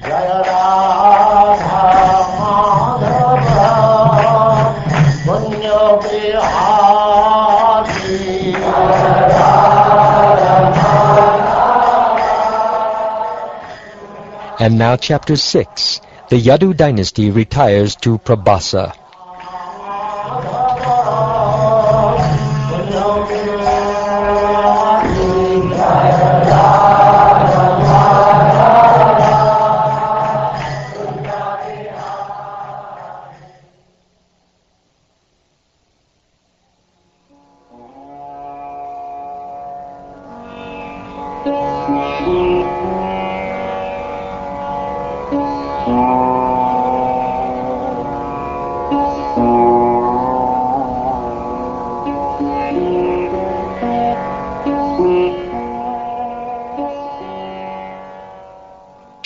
Jaya Radha Madhava Punya Bihari Jaya Radha. And now Chapter 6. The Yadu dynasty retires to Prabhasa.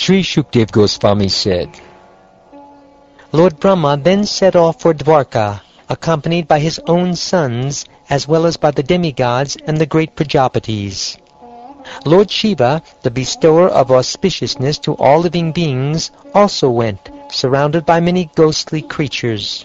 Sri Shukdev Goswami said, Lord Brahma then set off for Dwarka, accompanied by his own sons, as well as by the demigods and the great Prajapatis. Lord Shiva, the bestower of auspiciousness to all living beings, also went, surrounded by many ghostly creatures.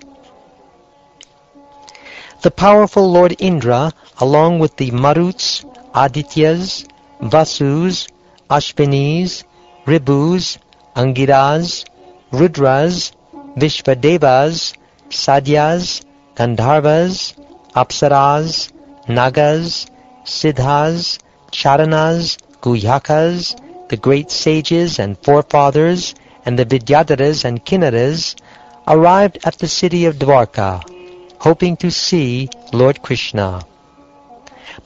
The powerful Lord Indra, along with the Maruts, Adityas, Vasus, Ashvinis, Ribus, Angiras, Rudras, Vishvadevas, Sadyas, Gandharvas, Apsaras, Nagas, Siddhas, Charanas, Guhyakas, the great sages and forefathers, and the Vidyadharas and Kinnaras, arrived at the city of Dwarka, hoping to see Lord Krishna.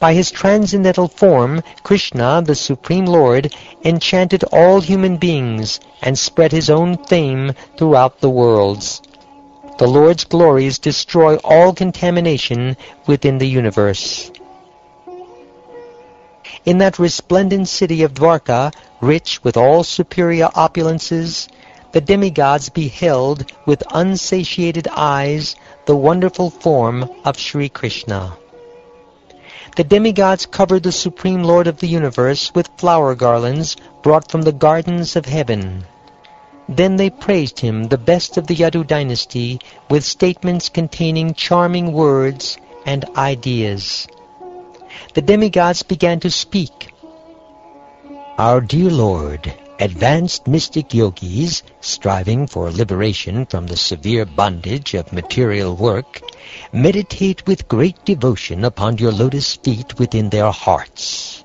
By his transcendental form, Krishna, the Supreme Lord, enchanted all human beings and spread his own fame throughout the worlds. The Lord's glories destroy all contamination within the universe. In that resplendent city of Dwarka, rich with all superior opulences, the demigods beheld with unsatiated eyes the wonderful form of Sri Krishna. The demigods covered the Supreme Lord of the universe with flower garlands brought from the gardens of heaven. Then they praised him, the best of the Yadu dynasty, with statements containing charming words and ideas. The demigods began to speak. Our dear Lord, advanced mystic yogis, striving for liberation from the severe bondage of material work, meditate with great devotion upon your lotus feet within their hearts.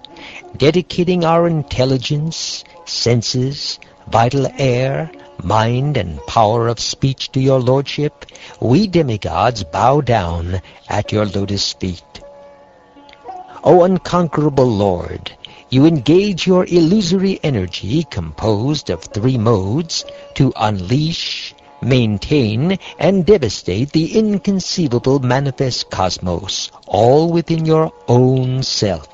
Dedicating our intelligence, senses, vital air, mind, and power of speech to your lordship, we demigods bow down at your lotus feet. O unconquerable Lord, you engage your illusory energy, composed of three modes, to unleash, maintain, and devastate the inconceivable manifest cosmos, all within your own self.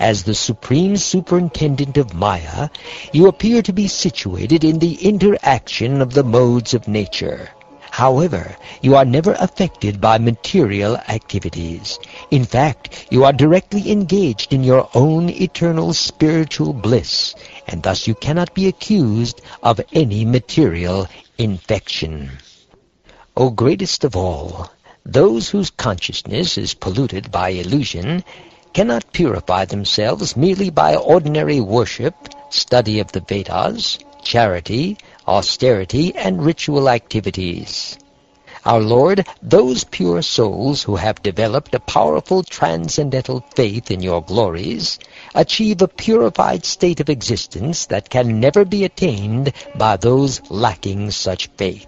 As the supreme superintendent of Maya, you appear to be situated in the interaction of the modes of nature. However, you are never affected by material activities. In fact, you are directly engaged in your own eternal spiritual bliss, and thus you cannot be accused of any material infection. O greatest of all, those whose consciousness is polluted by illusion cannot purify themselves merely by ordinary worship, study of the Vedas, charity, austerity, and ritual activities. Our Lord, those pure souls who have developed a powerful transcendental faith in your glories achieve a purified state of existence that can never be attained by those lacking such faith.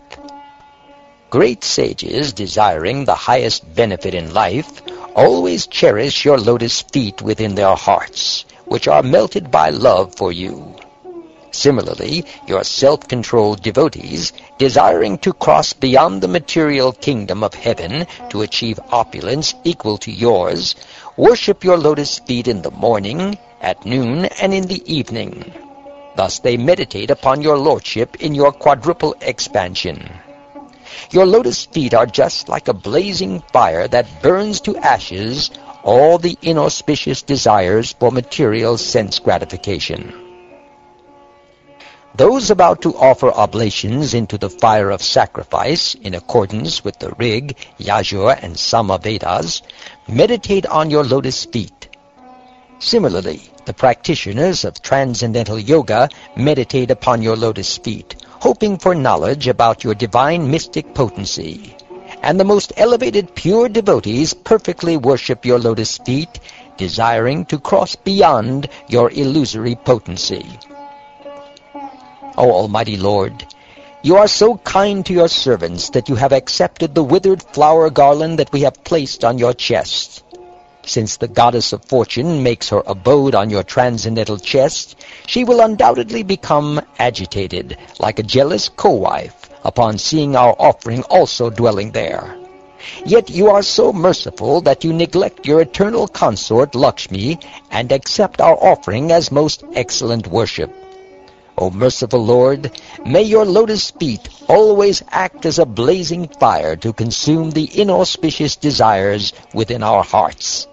Great sages, desiring the highest benefit in life, always cherish your lotus feet within their hearts, which are melted by love for you. Similarly, your self-controlled devotees, desiring to cross beyond the material kingdom of heaven to achieve opulence equal to yours, worship your lotus feet in the morning, at noon, and in the evening. Thus they meditate upon your lordship in your quadruple expansion. Your lotus feet are just like a blazing fire that burns to ashes all the inauspicious desires for material sense gratification. Those about to offer oblations into the fire of sacrifice, in accordance with the Rig, Yajur, and Sama Vedas, meditate on your lotus feet. Similarly, the practitioners of transcendental yoga meditate upon your lotus feet, hoping for knowledge about your divine mystic potency. And the most elevated pure devotees perfectly worship your lotus feet, desiring to cross beyond your illusory potency. O Almighty Lord, you are so kind to your servants that you have accepted the withered flower garland that we have placed on your chest. Since the goddess of fortune makes her abode on your transcendental chest, she will undoubtedly become agitated, like a jealous co-wife, upon seeing our offering also dwelling there. Yet you are so merciful that you neglect your eternal consort Lakshmi and accept our offering as most excellent worship. O merciful Lord, may your lotus feet always act as a blazing fire to consume the inauspicious desires within our hearts.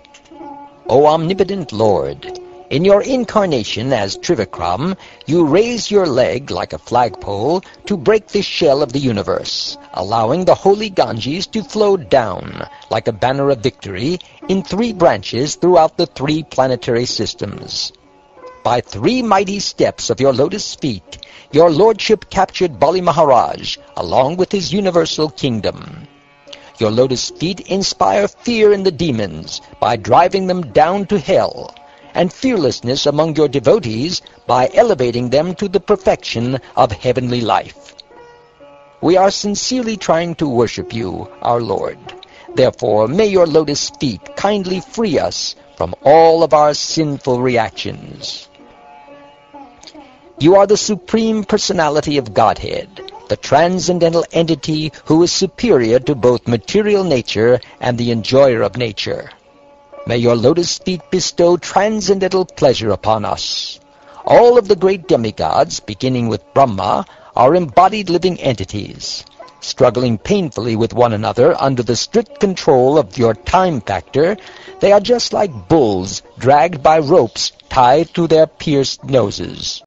O omnipotent Lord, in your incarnation as Trivikram, you raise your leg like a flagpole to break the shell of the universe, allowing the holy Ganges to flow down like a banner of victory in 3 branches throughout the 3 planetary systems. By 3 mighty steps of your lotus feet, your lordship captured Bali Maharaj, along with his universal kingdom. Your lotus feet inspire fear in the demons by driving them down to hell, and fearlessness among your devotees by elevating them to the perfection of heavenly life. We are sincerely trying to worship you, our Lord. Therefore, may your lotus feet kindly free us from all of our sinful reactions. You are the Supreme Personality of Godhead, the transcendental entity who is superior to both material nature and the enjoyer of nature. May your lotus feet bestow transcendental pleasure upon us. All of the great demigods, beginning with Brahma, are embodied living entities. Struggling painfully with one another under the strict control of your time factor, they are just like bulls dragged by ropes tied to their pierced noses.